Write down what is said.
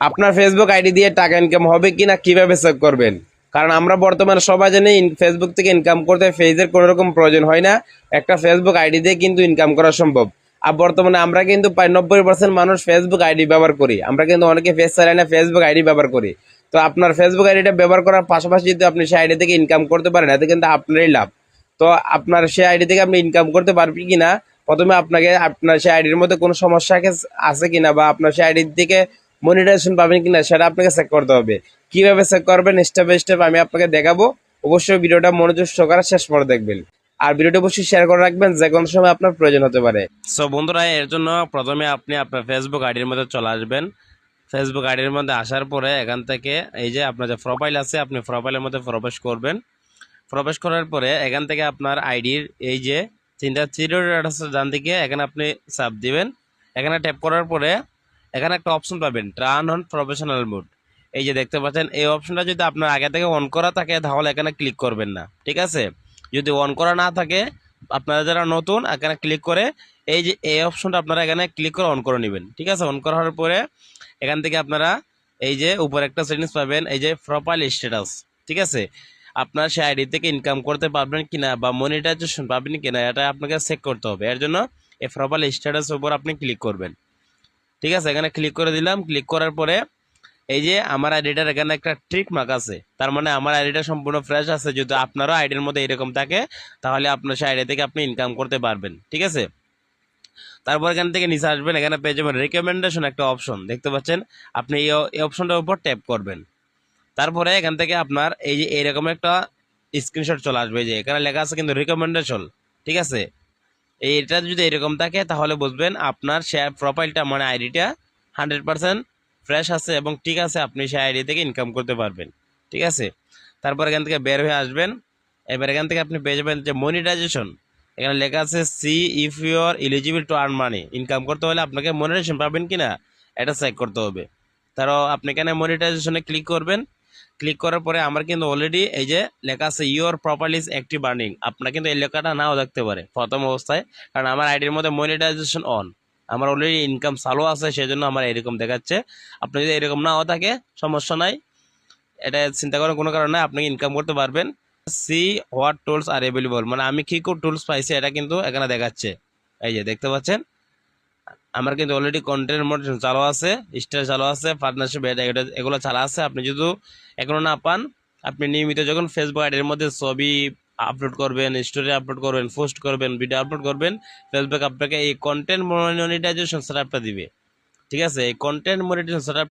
আপনার Facebook ID দিয়ে টাকা ইনকাম হবে কিনা কিভাবে চেক করবেন? কারণ আমরা বর্তমানে সবাই জানি ফেসবুক থেকে ইনকাম করতে পেজের কোনো রকম প্রয়োজন হয় না। একটা ফেসবুক আইডি দিয়ে কিন্তু ইনকাম করা সম্ভব। আর বর্তমানে আমরা কিন্তু প্রায় 90% মানুষ ফেসবুক আইডি ব্যবহার করি। আমরা কিন্তু অনেকে ফেস চালাই না, ফেসবুক আইডি ব্যবহার করি। তো আপনার ফেসবুক আইডিটা ব্যবহার করার পাশাপাশি যদি আপনি সেই আইডি থেকে ইনকাম করতে পারেন, এতে কিন্তু আপনারই লাভ। তো আপনার সেই আইডি থেকে আপনি ইনকাম করতে পারবেন কিনা, প্রথমে আপনাকে আপনার সেই আইডির মধ্যে কোনো সমস্যা আছে কিনা বা আপনার সেই আইডি থেকে মনিটাইজেশন পাবেন কিনা সেটা আপনাকে চেক করতে হবে। কিভাবে চেক করবেন স্টেপ বাই স্টেপ আমি আপনাকে দেখাবো। অবশ্যই ভিডিওটা মনোযোগ সহকারে শেষ পর্যন্ত দেখবেন। আর ভিডিওটা অবশ্যই শেয়ার করে রাখবেন, যে কোনো সময় আপনার প্রয়োজন হতে পারে। সো বন্ধুরা, এর জন্য প্রথমে আপনি আপনার ফেসবুক আইডির মধ্যে চলে আসবেন। ফেসবুক আইডির মধ্যে আসার পরে এখান থেকে এই যে আপনার যে প্রোফাইল আছে, আপনি প্রোফাইলের মধ্যে প্রবেশ করবেন। প্রবেশ করার পরে এখান থেকে আপনার আইডির এই যে তিনটা থ্রি ডট আছে ডান দিকে, এখানে আপনি চাপ দিবেন। এখানে ট্যাপ করার পরে এখানে একটা অপশন পাবেন, টার্ন অন প্রফেশনাল মোড। এই যে দেখতে পাচ্ছেন, এই অপশনটা যদি আপনার আগে থেকে অন করা থাকে তাহলে এখানে ক্লিক করবেন না, ঠিক আছে? যদি অন করা না থাকে, আপনারা যারা নতুন এখানে ক্লিক করে এই যে এই অপশনটা আপনারা এখানে ক্লিক করে অন করে নেবেন, ঠিক আছে? অন করার পরে এখান থেকে আপনারা এই যে উপর একটা সেটিংস পাবেন, এই যে প্রোফাইল স্ট্যাটাস, ঠিক আছে? আপনার সেই আইডি থেকে ইনকাম করতে পারবেন কিনা বা মনিটাইজেশন পাবেন কিনা এটা আপনাকে চেক করতে হবে। এর জন্য এই প্রোফাইল স্ট্যাটাসের উপর আপনি ক্লিক করবেন, ঠিক আছে? এখানে ক্লিক করে দিলাম। ক্লিক করার পরে এই যে আমার আইডিটার এখানে একটা ট্রিক মার্ক আছে, তার মানে আমার আইডিটা সম্পূর্ণ ফ্রেশ আছে। যদি আপনারও আইডির মধ্যে এরকম থাকে তাহলে আপনার সেই আইডি থেকে আপনি ইনকাম করতে পারবেন, ঠিক আছে? তারপর এখান থেকে নিচে আসবেন, এখানে পেয়ে যাবেন রিকমেন্ডেশন একটা অপশন দেখতে পাচ্ছেন। আপনি এই অপশনটার উপর ট্যাপ করবেন। তারপরে এখান থেকে আপনার এই যে এইরকম একটা স্ক্রিনশট চলে আসবে, যে এখানে লেখা আছে কিন্তু রিকমেন্ডেশন, ঠিক আছে? এইটা যদি এরকম থাকে তাহলে বুঝবেন আপনার শেয়ার প্রোফাইলটা মানে আইডিটা 100% ফ্রেশ আছে এবং ঠিক আছে, আপনি সেই আইডি থেকে ইনকাম করতে পারবেন, ঠিক আছে? তারপর এখান থেকে বের হয়ে আসবেন। এবার এখান থেকে আপনি পেয়ে যাবেন যে মনিটাইজেশন। এখানে লেখা আছে see if you are eligible to earn money. Income করতে হলে আপনাকে মনিটাইজেশন পাবেন কিনা এটা চেক করতে হবে। তারও আপনি এখানে মনিটাইজেশনে ক্লিক করবেন। ক্লিক করার পরে আমার কিন্তু অলরেডি এই যে লেখা আছে your profile is active earning. আপনার কিন্তু এই লেখাটা নাও দেখতে পারে প্রথম অবস্থায়, কারণ আমার আইডির মধ্যে মনিটাইজেশন অন, আমার অলরেডি ইনকাম চালু আছে, সেই জন্য আমার এরকম দেখাচ্ছে। আপনি যদি এরকম নাও থাকে সমস্যা নাই, এটা চিন্তা করার কোনো কারণ নাই, আপনি ইনকাম করতে পারবেন। See what tools are available, মানে আমি কি টুলস পাইছি এটা কিন্তু এখানে দেখাচ্ছে। এই যে দেখতে পাচ্ছেন, আমার কিন্তু অলরেডি কন্টেন্ট মডারেশন চালু আছে, স্টার চালু আছে, পার্টনারশিপ এগুলো চালু আছে। আপনি যদি এখনো না পান, আপনি নিয়মিত যখন ফেসবুক আইডির মধ্যে ছবি আপলোড করবেন, স্টোরি আপলোড করবেন, পোস্ট করবেন, ভিডিও আপলোড করবেন, ফেসবুক আপনাকে এই কন্টেন্ট মনিটাইজেশন সেটআপটা দিবে, ঠিক আছে? এই কন্টেন্ট মনিটাইজেশন সেটআপ